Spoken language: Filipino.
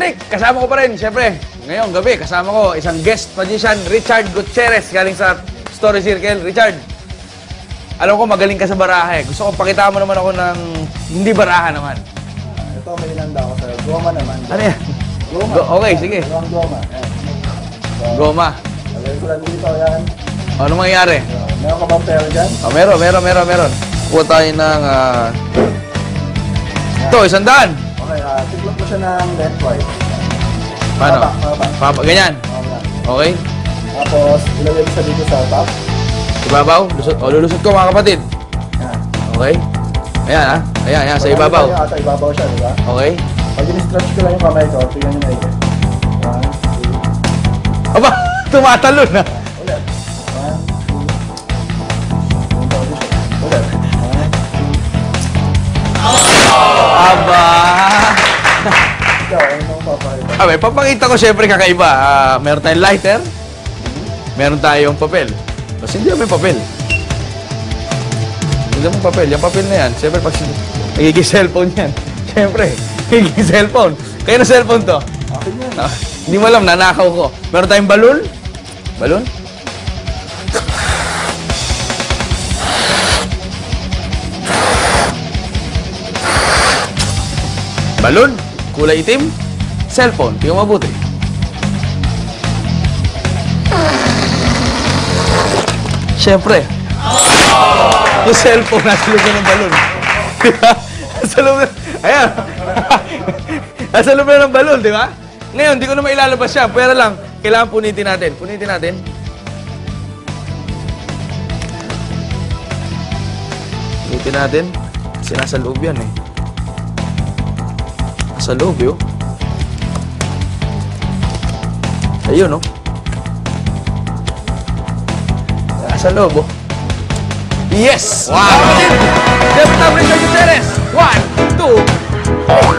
Pagbabalik, kasama ko pa rin, siyempre. Ngayong gabi, kasama ko isang guest magician, Richard Gutierrez, galing sa Story Circle. Richard, alam ko magaling ka sa baraha eh. Gusto ko pakita mo naman ako ng hindi baraha naman. Ito, may hinanda ako sa'yo. Goma naman. Ano yan? Goma. Okay, sige. Dalawang goma. Ayan. So, Goma. lagay ko lang dito, yan. Ano mangyayari? Meron ka bang pera dyan? Oh, meron. Kuha tayo ng... Ito, 100. Okay, tiklop mo siya ng left right. Paano? Papa. Ganyan. Okay. Tapos, ilagay mo siya dito sa top. Ibabaw. Lusot. O, lulusot ko mga kapatid. Yan. Okay. Ayan ha. Ayan, sa ibabaw. Ata ibabaw siya, di ba? Okay. Pag in-stretch ko lang yung kamay ko, tingnan nyo na ito. 1, 2, Aba, tumatalon na. ulit. 1, 2, ulit. 1, 2. Aba. Ikaw, anong papakita? Okay, papakita ko siyempre kakaiba. Meron tayong lighter. Meron tayong papel. Tapos hindi naman papel. Hindi naman papel. Yung papel na yan, siyempre pag nagiging cellphone yan. Siyempre, nagiging cellphone. Kaya na cellphone to? Akin yan. Hindi mo alam, nanakaw ko. Meron tayong balon. Balon? Balon, kulay itim, cellphone, tingnan mabuti. Siyempre, yung cellphone nasa loob ng balon. Diba? Nasa loob na, ayan. Nasa loob na ng balon, di ba? Ngayon, di ko na mailalabas siya, pero lang, kailangan punitin natin. Punitin natin. Punitin natin. Kasi nasa loob yan eh. Sa loob, yun. Ayun, no? Sa loob, oh. Yes! Wow! Siyempre, Richard Gutierrez. 1, 2,